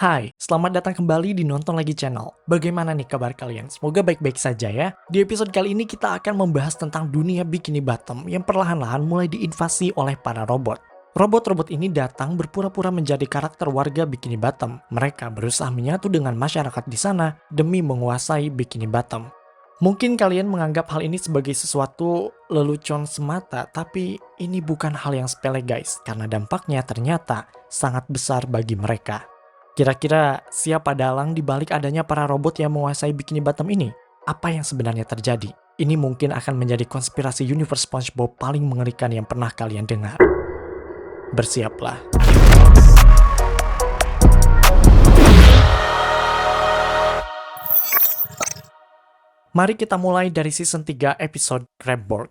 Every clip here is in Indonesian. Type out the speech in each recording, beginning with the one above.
Hai, selamat datang kembali di Nonton Lagi Channel. Bagaimana nih kabar kalian? Semoga baik-baik saja ya. Di episode kali ini kita akan membahas tentang dunia Bikini Bottom yang perlahan-lahan mulai diinvasi oleh para robot. Robot-robot ini datang berpura-pura menjadi karakter warga Bikini Bottom. Mereka berusaha menyatu dengan masyarakat di sana demi menguasai Bikini Bottom. Mungkin kalian menganggap hal ini sebagai sesuatu lelucon semata, tapi ini bukan hal yang sepele guys, karena dampaknya ternyata sangat besar bagi mereka. Kira-kira siapa dalang di balik adanya para robot yang menguasai Bikini Bottom ini? Apa yang sebenarnya terjadi? Ini mungkin akan menjadi konspirasi universe SpongeBob paling mengerikan yang pernah kalian dengar. Bersiaplah. Mari kita mulai dari season 3 episode Crabborg.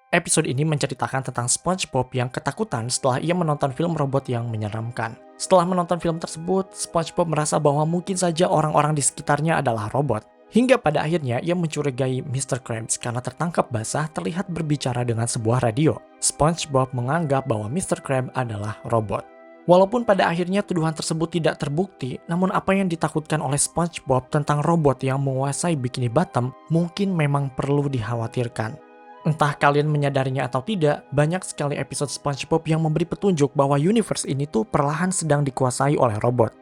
Episode ini menceritakan tentang SpongeBob yang ketakutan setelah ia menonton film robot yang menyeramkan. Setelah menonton film tersebut, SpongeBob merasa bahwa mungkin saja orang-orang di sekitarnya adalah robot. Hingga pada akhirnya ia mencurigai Mr. Krabs karena tertangkap basah terlihat berbicara dengan sebuah radio. SpongeBob menganggap bahwa Mr. Krabs adalah robot. Walaupun pada akhirnya tuduhan tersebut tidak terbukti, namun apa yang ditakutkan oleh SpongeBob tentang robot yang menguasai Bikini Bottom mungkin memang perlu dikhawatirkan. Entah kalian menyadarinya atau tidak, banyak sekali episode SpongeBob yang memberi petunjuk bahwa universe ini tuh perlahan sedang dikuasai oleh robot.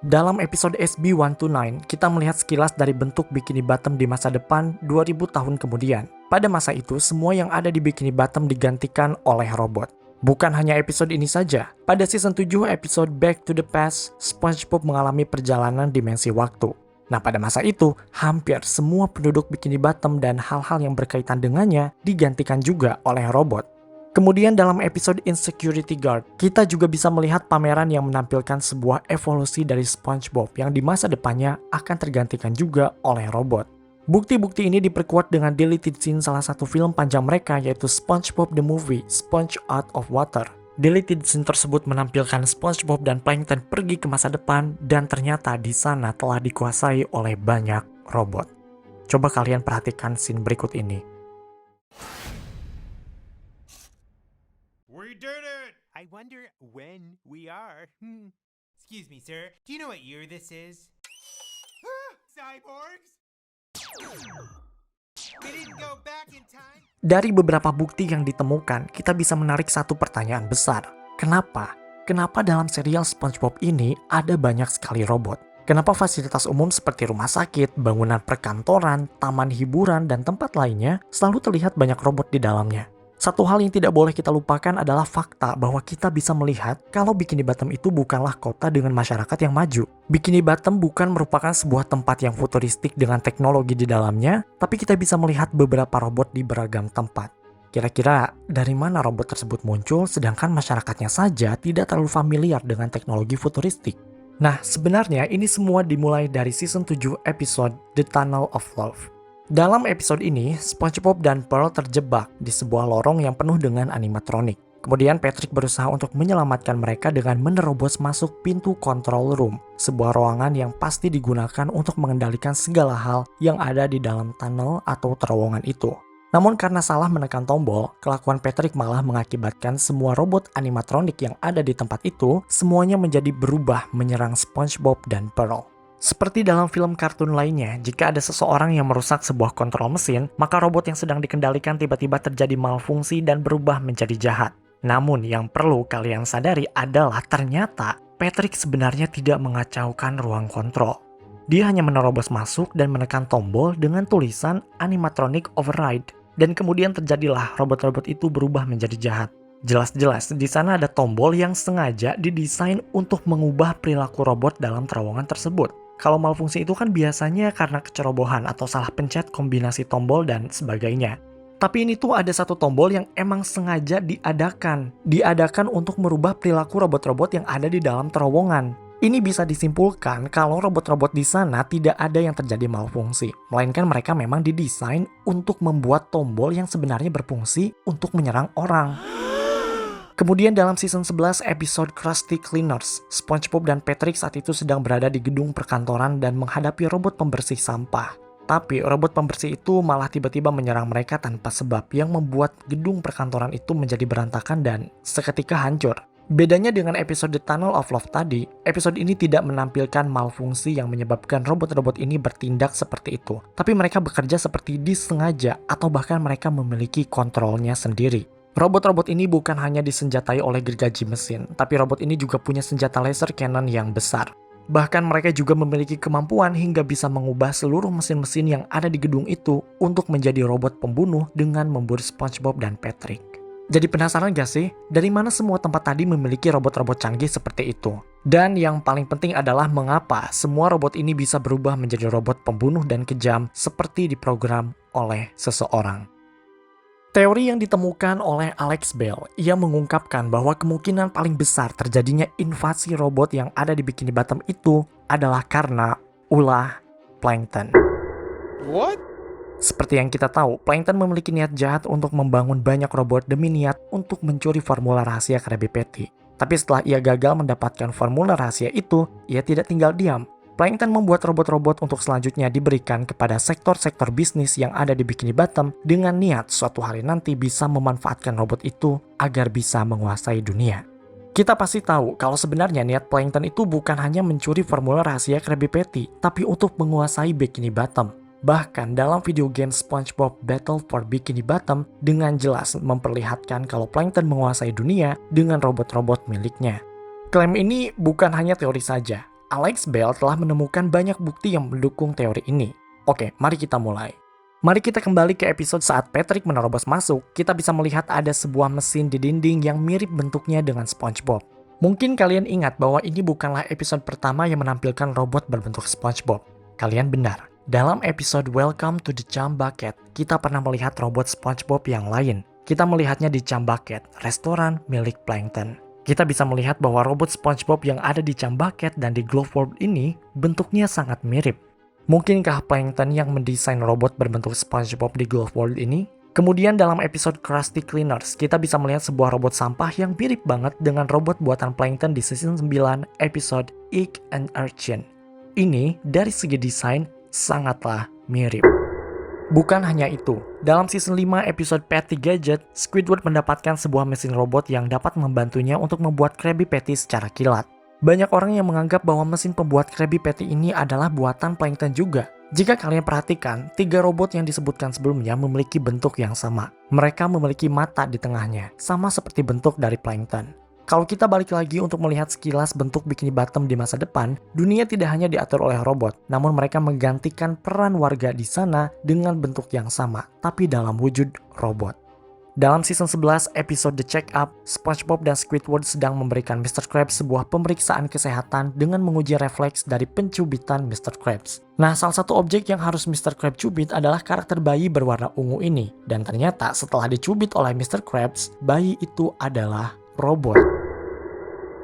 Dalam episode SB129, kita melihat sekilas dari bentuk Bikini Bottom di masa depan 2000 tahun kemudian. Pada masa itu, semua yang ada di Bikini Bottom digantikan oleh robot. Bukan hanya episode ini saja, pada season 7 episode Back to the Past, SpongeBob mengalami perjalanan dimensi waktu. Nah, pada masa itu, hampir semua penduduk Bikini Bottom dan hal-hal yang berkaitan dengannya digantikan juga oleh robot. Kemudian dalam episode Insecurity Guard, kita juga bisa melihat pameran yang menampilkan sebuah evolusi dari SpongeBob yang di masa depannya akan tergantikan juga oleh robot. Bukti-bukti ini diperkuat dengan deleted scene salah satu film panjang mereka yaitu SpongeBob the Movie, Sponge Out of Water. Deleted scene tersebut menampilkan SpongeBob dan Plankton pergi ke masa depan dan ternyata di sana telah dikuasai oleh banyak robot. Coba kalian perhatikan scene berikut ini. We did it! I wonder when we are. Excuse me, sir. Do you know what year this is? Cyborgs? We didn't go back in time. Dari beberapa bukti yang ditemukan, kita bisa menarik satu pertanyaan besar. Kenapa? Kenapa dalam serial SpongeBob ini ada banyak sekali robot? Kenapa fasilitas umum seperti rumah sakit, bangunan perkantoran, taman hiburan, dan tempat lainnya selalu terlihat banyak robot di dalamnya? Satu hal yang tidak boleh kita lupakan adalah fakta bahwa kita bisa melihat kalau Bikini Bottom itu bukanlah kota dengan masyarakat yang maju. Bikini Bottom bukan merupakan sebuah tempat yang futuristik dengan teknologi di dalamnya, tapi kita bisa melihat beberapa robot di beragam tempat. Kira-kira dari mana robot tersebut muncul sedangkan masyarakatnya saja tidak terlalu familiar dengan teknologi futuristik? Nah, sebenarnya ini semua dimulai dari season 7 episode The Tunnel of Love. Dalam episode ini, SpongeBob dan Pearl terjebak di sebuah lorong yang penuh dengan animatronik. Kemudian Patrick berusaha untuk menyelamatkan mereka dengan menerobos masuk pintu control room, sebuah ruangan yang pasti digunakan untuk mengendalikan segala hal yang ada di dalam tunnel atau terowongan itu. Namun karena salah menekan tombol, kelakuan Patrick malah mengakibatkan semua robot animatronik yang ada di tempat itu semuanya menjadi berubah menyerang SpongeBob dan Pearl. Seperti dalam film kartun lainnya, jika ada seseorang yang merusak sebuah kontrol mesin, maka robot yang sedang dikendalikan tiba-tiba terjadi malfungsi dan berubah menjadi jahat. Namun yang perlu kalian sadari adalah ternyata Patrick sebenarnya tidak mengacaukan ruang kontrol. Dia hanya menerobos masuk dan menekan tombol dengan tulisan animatronic override. Dan kemudian terjadilah robot-robot itu berubah menjadi jahat. Jelas-jelas di sana ada tombol yang sengaja didesain untuk mengubah perilaku robot dalam terowongan tersebut. Kalau malfungsi itu kan biasanya karena kecerobohan atau salah pencet kombinasi tombol dan sebagainya. Tapi ini tuh ada satu tombol yang emang sengaja diadakan. Diadakan untuk merubah perilaku robot-robot yang ada di dalam terowongan. Ini bisa disimpulkan kalau robot-robot di sana tidak ada yang terjadi malfungsi. Melainkan mereka memang didesain untuk membuat tombol yang sebenarnya berfungsi untuk menyerang orang. Kemudian dalam season 11 episode Krusty Cleaners, SpongeBob dan Patrick saat itu sedang berada di gedung perkantoran dan menghadapi robot pembersih sampah. Tapi robot pembersih itu malah tiba-tiba menyerang mereka tanpa sebab yang membuat gedung perkantoran itu menjadi berantakan dan seketika hancur. Bedanya dengan episode The Tunnel of Love tadi, episode ini tidak menampilkan malfungsi yang menyebabkan robot-robot ini bertindak seperti itu. Tapi mereka bekerja seperti disengaja atau bahkan mereka memiliki kontrolnya sendiri. Robot-robot ini bukan hanya disenjatai oleh gergaji mesin, tapi robot ini juga punya senjata laser cannon yang besar. Bahkan mereka juga memiliki kemampuan hingga bisa mengubah seluruh mesin-mesin yang ada di gedung itu untuk menjadi robot pembunuh dengan memburu SpongeBob dan Patrick. Jadi penasaran gak sih, dari mana semua tempat tadi memiliki robot-robot canggih seperti itu? Dan yang paling penting adalah mengapa semua robot ini bisa berubah menjadi robot pembunuh dan kejam seperti diprogram oleh seseorang. Teori yang ditemukan oleh Alex Bell, ia mengungkapkan bahwa kemungkinan paling besar terjadinya invasi robot yang ada di Bikini Bottom itu adalah karena ulah plankton. What? Seperti yang kita tahu, Plankton memiliki niat jahat untuk membangun banyak robot demi niat untuk mencuri formula rahasia Krabby Patty. Tapi setelah ia gagal mendapatkan formula rahasia itu, ia tidak tinggal diam. Plankton membuat robot-robot untuk selanjutnya diberikan kepada sektor-sektor bisnis yang ada di Bikini Bottom dengan niat suatu hari nanti bisa memanfaatkan robot itu agar bisa menguasai dunia. Kita pasti tahu kalau sebenarnya niat Plankton itu bukan hanya mencuri formula rahasia Krabby Patty, tapi untuk menguasai Bikini Bottom. Bahkan dalam video game SpongeBob Battle for Bikini Bottom dengan jelas memperlihatkan kalau Plankton menguasai dunia dengan robot-robot miliknya. Klaim ini bukan hanya teori saja. Alex Bell telah menemukan banyak bukti yang mendukung teori ini. Oke, mari kita mulai. Mari kita kembali ke episode saat Patrick menerobos masuk, kita bisa melihat ada sebuah mesin di dinding yang mirip bentuknya dengan SpongeBob. Mungkin kalian ingat bahwa ini bukanlah episode pertama yang menampilkan robot berbentuk SpongeBob. Kalian benar. Dalam episode Welcome to the Chum Bucket, kita pernah melihat robot SpongeBob yang lain. Kita melihatnya di Chum Bucket, restoran milik Plankton. Kita bisa melihat bahwa robot SpongeBob yang ada di Chum Bucket dan di Glove World ini bentuknya sangat mirip. Mungkinkah Plankton yang mendesain robot berbentuk SpongeBob di Glove World ini? Kemudian dalam episode Krusty Cleaners, kita bisa melihat sebuah robot sampah yang mirip banget dengan robot buatan Plankton di season 9 episode Egg and Urchin. Ini dari segi desain sangatlah mirip. Bukan hanya itu, dalam season 5 episode Patty Gadget, Squidward mendapatkan sebuah mesin robot yang dapat membantunya untuk membuat Krabby Patty secara kilat. Banyak orang yang menganggap bahwa mesin pembuat Krabby Patty ini adalah buatan Plankton juga. Jika kalian perhatikan, 3 robot yang disebutkan sebelumnya memiliki bentuk yang sama. Mereka memiliki mata di tengahnya, sama seperti bentuk dari Plankton. Kalau kita balik lagi untuk melihat sekilas bentuk Bikini Bottom di masa depan, dunia tidak hanya diatur oleh robot, namun mereka menggantikan peran warga di sana dengan bentuk yang sama, tapi dalam wujud robot. Dalam season 11 episode The Check-Up, SpongeBob dan Squidward sedang memberikan Mr. Krabs sebuah pemeriksaan kesehatan dengan menguji refleks dari pencubitan Mr. Krabs. Nah, salah satu objek yang harus Mr. Krabs cubit adalah karakter bayi berwarna ungu ini. Dan ternyata setelah dicubit oleh Mr. Krabs, bayi itu adalah robot.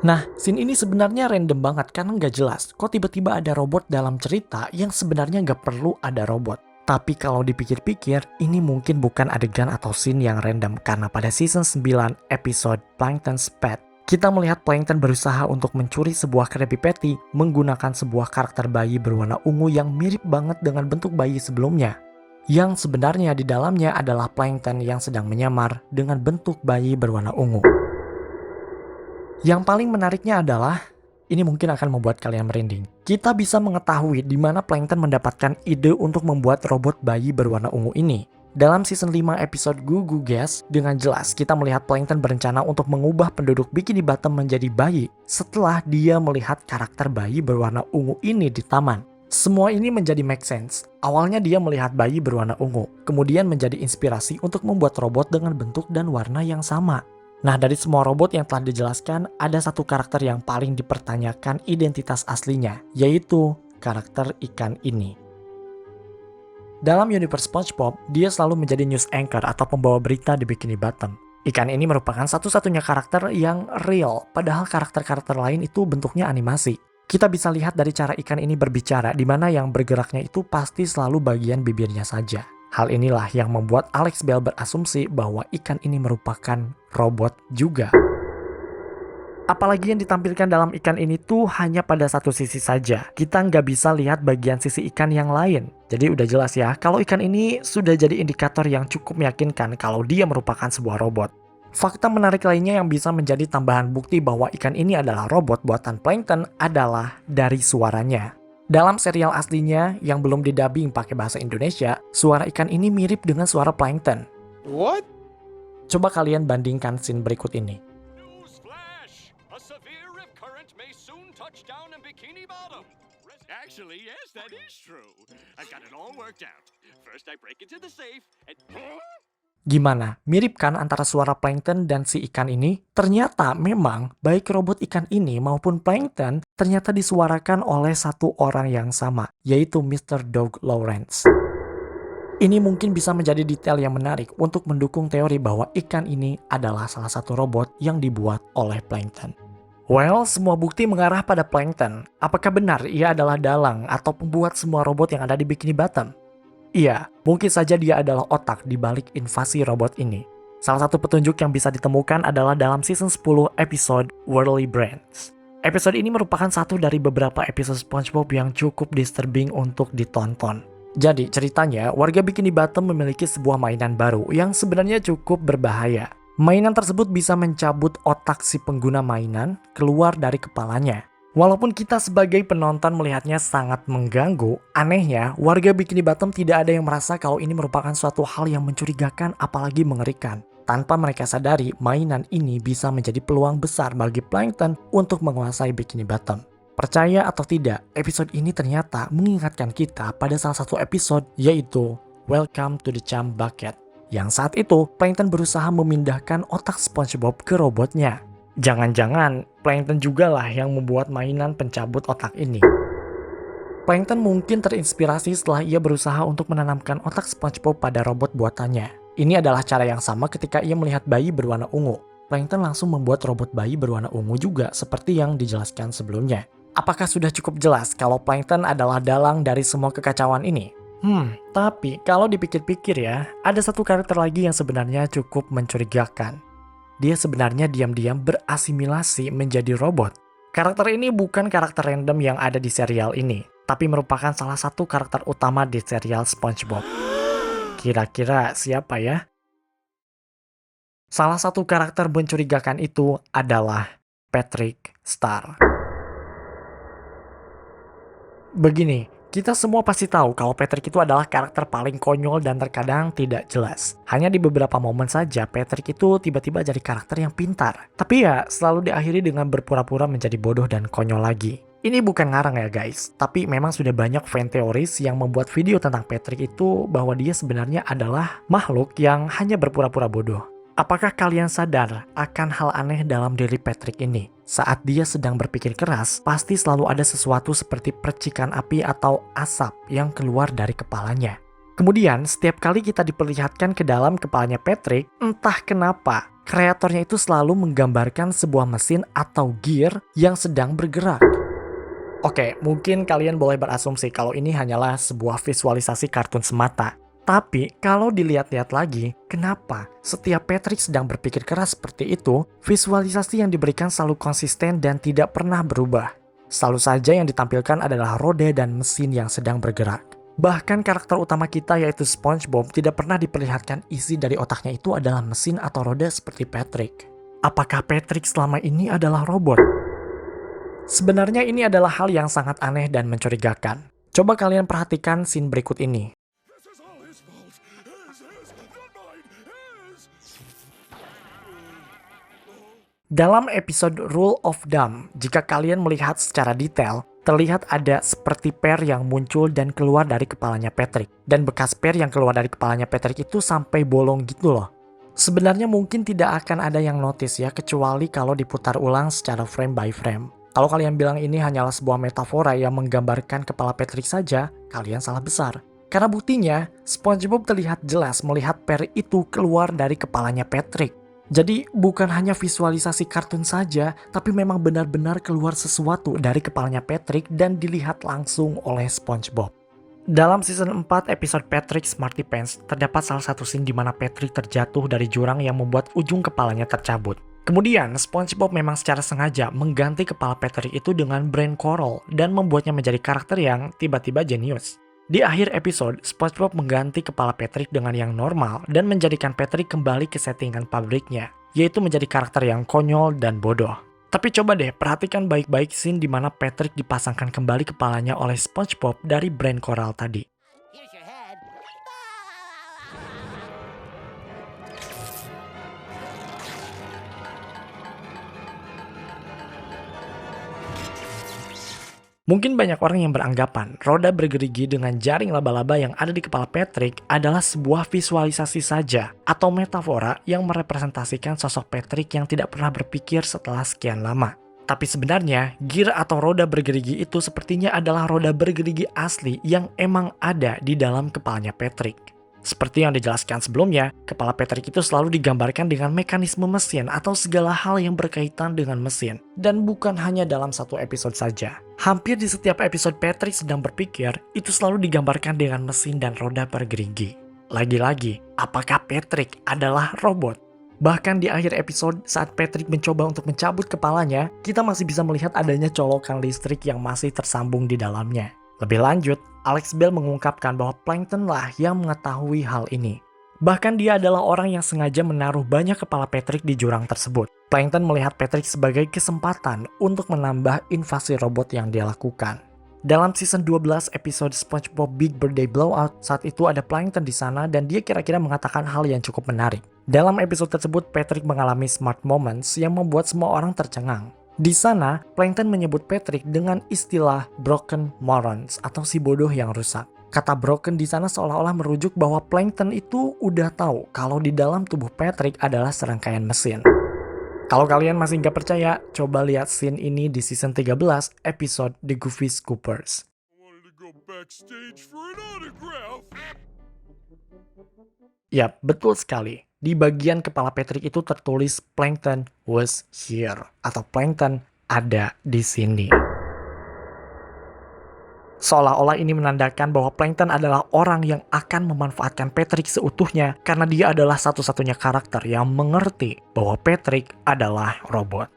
Nah, scene ini sebenarnya random banget karena nggak jelas kok tiba-tiba ada robot dalam cerita yang sebenarnya nggak perlu ada robot. Tapi kalau dipikir-pikir, ini mungkin bukan adegan atau scene yang random karena pada season 9 episode Plankton's Pet, kita melihat Plankton berusaha untuk mencuri sebuah Krabby Patty menggunakan sebuah karakter bayi berwarna ungu yang mirip banget dengan bentuk bayi sebelumnya. Yang sebenarnya di dalamnya adalah Plankton yang sedang menyamar dengan bentuk bayi berwarna ungu. Yang paling menariknya adalah, ini mungkin akan membuat kalian merinding. Kita bisa mengetahui di mana Plankton mendapatkan ide untuk membuat robot bayi berwarna ungu ini. Dalam season 5 episode Goo Goo Gas, dengan jelas kita melihat Plankton berencana untuk mengubah penduduk Bikini Bottom menjadi bayi setelah dia melihat karakter bayi berwarna ungu ini di taman. Semua ini menjadi make sense. Awalnya dia melihat bayi berwarna ungu, kemudian menjadi inspirasi untuk membuat robot dengan bentuk dan warna yang sama. Nah, dari semua robot yang telah dijelaskan, ada satu karakter yang paling dipertanyakan identitas aslinya, yaitu karakter ikan ini. Dalam universe SpongeBob, dia selalu menjadi news anchor atau pembawa berita di Bikini Bottom. Ikan ini merupakan satu-satunya karakter yang real, padahal karakter-karakter lain itu bentuknya animasi. Kita bisa lihat dari cara ikan ini berbicara, di mana yang bergeraknya itu pasti selalu bagian bibirnya saja. Hal inilah yang membuat Alex Bell berasumsi bahwa ikan ini merupakan robot juga. Apalagi yang ditampilkan dalam ikan ini tuh hanya pada satu sisi saja. Kita nggak bisa lihat bagian sisi ikan yang lain. Jadi udah jelas ya, kalau ikan ini sudah jadi indikator yang cukup meyakinkan kalau dia merupakan sebuah robot. Fakta menarik lainnya yang bisa menjadi tambahan bukti bahwa ikan ini adalah robot buatan Plankton adalah dari suaranya. Dalam serial aslinya yang belum didubbing pakai bahasa Indonesia, suara ikan ini mirip dengan suara Plankton. What? Coba kalian bandingkan scene berikut ini. Newsflash! A severe rip current may soon touch down in Bikini Bottom. Actually, yes, that is true. I've got it all worked out. First, I break into the safe, and... Gimana? Mirip kan antara suara Plankton dan si ikan ini? Ternyata memang baik robot ikan ini maupun Plankton ternyata disuarakan oleh satu orang yang sama, yaitu Mr. Doug Lawrence. Ini mungkin bisa menjadi detail yang menarik untuk mendukung teori bahwa ikan ini adalah salah satu robot yang dibuat oleh Plankton. Well, semua bukti mengarah pada Plankton. Apakah benar ia adalah dalang atau pembuat semua robot yang ada di Bikini Bottom? Iya, mungkin saja dia adalah otak di balik invasi robot ini. Salah satu petunjuk yang bisa ditemukan adalah dalam season 10 episode Whirly Brains. Episode ini merupakan satu dari beberapa episode SpongeBob yang cukup disturbing untuk ditonton. Jadi ceritanya, warga Bikini Bottom memiliki sebuah mainan baru yang sebenarnya cukup berbahaya. Mainan tersebut bisa mencabut otak si pengguna mainan keluar dari kepalanya. Walaupun kita sebagai penonton melihatnya sangat mengganggu, anehnya warga Bikini Bottom tidak ada yang merasa kalau ini merupakan suatu hal yang mencurigakan apalagi mengerikan. Tanpa mereka sadari, mainan ini bisa menjadi peluang besar bagi Plankton untuk menguasai Bikini Bottom. Percaya atau tidak, episode ini ternyata mengingatkan kita pada salah satu episode yaitu Welcome to the Chum Bucket. Yang saat itu, Plankton berusaha memindahkan otak SpongeBob ke robotnya. Jangan-jangan Plankton juga lah yang membuat mainan pencabut otak ini. Plankton mungkin terinspirasi setelah ia berusaha untuk menanamkan otak SpongeBob pada robot buatannya. Ini adalah cara yang sama ketika ia melihat bayi berwarna ungu. Plankton langsung membuat robot bayi berwarna ungu juga seperti yang dijelaskan sebelumnya. Apakah sudah cukup jelas kalau Plankton adalah dalang dari semua kekacauan ini? Tapi kalau dipikir-pikir ya, ada satu karakter lagi yang sebenarnya cukup mencurigakan. Dia sebenarnya diam-diam berasimilasi menjadi robot. Karakter ini bukan karakter random yang ada di serial ini, tapi merupakan salah satu karakter utama di serial SpongeBob. Kira-kira siapa ya? Salah satu karakter mencurigakan itu adalah Patrick Star. Begini, kita semua pasti tahu kalau Patrick itu adalah karakter paling konyol dan terkadang tidak jelas. Hanya di beberapa momen saja Patrick itu tiba-tiba jadi karakter yang pintar. Tapi ya selalu diakhiri dengan berpura-pura menjadi bodoh dan konyol lagi. Ini bukan ngarang ya guys, tapi memang sudah banyak fan teoris yang membuat video tentang Patrick itu bahwa dia sebenarnya adalah makhluk yang hanya berpura-pura bodoh. Apakah kalian sadar akan hal aneh dalam diri Patrick ini? Saat dia sedang berpikir keras, pasti selalu ada sesuatu seperti percikan api atau asap yang keluar dari kepalanya. Kemudian, setiap kali kita diperlihatkan ke dalam kepalanya Patrick, entah kenapa, kreatornya itu selalu menggambarkan sebuah mesin atau gear yang sedang bergerak. Oke, mungkin kalian boleh berasumsi kalau ini hanyalah sebuah visualisasi kartun semata. Tapi kalau dilihat-lihat lagi, kenapa setiap Patrick sedang berpikir keras seperti itu, visualisasi yang diberikan selalu konsisten dan tidak pernah berubah. Selalu saja yang ditampilkan adalah roda dan mesin yang sedang bergerak. Bahkan karakter utama kita yaitu SpongeBob tidak pernah diperlihatkan isi dari otaknya itu adalah mesin atau roda seperti Patrick. Apakah Patrick selama ini adalah robot? Sebenarnya ini adalah hal yang sangat aneh dan mencurigakan. Coba kalian perhatikan scene berikut ini. Dalam episode Rule of Thumb, jika kalian melihat secara detail, terlihat ada seperti per yang muncul dan keluar dari kepalanya Patrick. Dan bekas per yang keluar dari kepalanya Patrick itu sampai bolong gitu loh. Sebenarnya mungkin tidak akan ada yang notice ya, kecuali kalau diputar ulang secara frame by frame. Kalau kalian bilang ini hanyalah sebuah metafora yang menggambarkan kepala Patrick saja, kalian salah besar. Karena buktinya, SpongeBob terlihat jelas melihat per itu keluar dari kepalanya Patrick. Jadi bukan hanya visualisasi kartun saja, tapi memang benar-benar keluar sesuatu dari kepalanya Patrick dan dilihat langsung oleh SpongeBob. Dalam season 4 episode Patrick Smarty Pants, terdapat salah satu scene di mana Patrick terjatuh dari jurang yang membuat ujung kepalanya tercabut. Kemudian, SpongeBob memang secara sengaja mengganti kepala Patrick itu dengan brain coral dan membuatnya menjadi karakter yang tiba-tiba jenius. Di akhir episode, SpongeBob mengganti kepala Patrick dengan yang normal dan menjadikan Patrick kembali ke settingan pabriknya. yaitu menjadi karakter yang konyol dan bodoh. Tapi coba deh perhatikan baik-baik scene di mana Patrick dipasangkan kembali kepalanya oleh SpongeBob dari brand koral tadi. Here's your head. Mungkin banyak orang yang beranggapan roda bergerigi dengan jaring laba-laba yang ada di kepala Patrick adalah sebuah visualisasi saja atau metafora yang merepresentasikan sosok Patrick yang tidak pernah berpikir setelah sekian lama. Tapi sebenarnya, gear atau roda bergerigi itu sepertinya adalah roda bergerigi asli yang emang ada di dalam kepalanya Patrick. Seperti yang dijelaskan sebelumnya, kepala Patrick itu selalu digambarkan dengan mekanisme mesin atau segala hal yang berkaitan dengan mesin. Dan bukan hanya dalam satu episode saja. Hampir di setiap episode Patrick sedang berpikir, itu selalu digambarkan dengan mesin dan roda bergerigi. Lagi-lagi, apakah Patrick adalah robot? Bahkan di akhir episode, saat Patrick mencoba untuk mencabut kepalanya, kita masih bisa melihat adanya colokan listrik yang masih tersambung di dalamnya. Lebih lanjut, Alex Bell mengungkapkan bahwa Plankton lah yang mengetahui hal ini. Bahkan dia adalah orang yang sengaja menaruh banyak kepala Patrick di jurang tersebut. Plankton melihat Patrick sebagai kesempatan untuk menambah invasi robot yang dia lakukan. Dalam season 12 episode SpongeBob Big Birthday Blowout, saat itu ada Plankton di sana dan dia kira-kira mengatakan hal yang cukup menarik. Dalam episode tersebut, Patrick mengalami smart moments yang membuat semua orang tercengang. Di sana, Plankton menyebut Patrick dengan istilah broken morons atau si bodoh yang rusak. Kata broken di sana seolah-olah merujuk bahwa Plankton itu udah tahu kalau di dalam tubuh Patrick adalah serangkaian mesin. Kalau kalian masih nggak percaya, coba lihat scene ini di season 13 episode The Goofy Scoopers. I wanted to go backstage for an autograph. Yap, betul sekali. Di bagian kepala Patrick itu tertulis Plankton was here atau Plankton ada di sini. Seolah-olah ini menandakan bahwa Plankton adalah orang yang akan memanfaatkan Patrick seutuhnya karena dia adalah satu-satunya karakter yang mengerti bahwa Patrick adalah robot.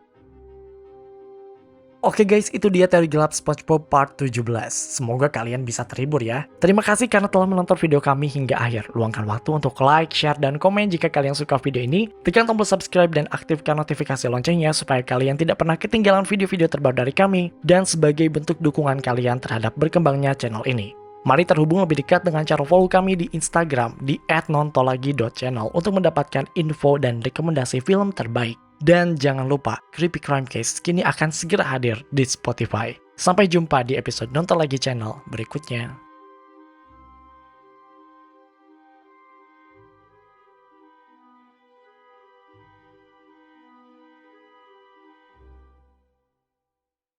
Oke guys, itu dia teori gelap SpongeBob part 17. Semoga kalian bisa terhibur ya. Terima kasih karena telah menonton video kami hingga akhir. Luangkan waktu untuk like, share, dan komen jika kalian suka video ini. Tekan tombol subscribe dan aktifkan notifikasi loncengnya supaya kalian tidak pernah ketinggalan video-video terbaru dari kami. Dan sebagai bentuk dukungan kalian terhadap berkembangnya channel ini. Mari terhubung lebih dekat dengan cara follow kami di Instagram di @nontolagi.channel untuk mendapatkan info dan rekomendasi film terbaik. Dan jangan lupa, Creepy Crime Case kini akan segera hadir di Spotify. Sampai jumpa di episode Nonton Lagi channel berikutnya.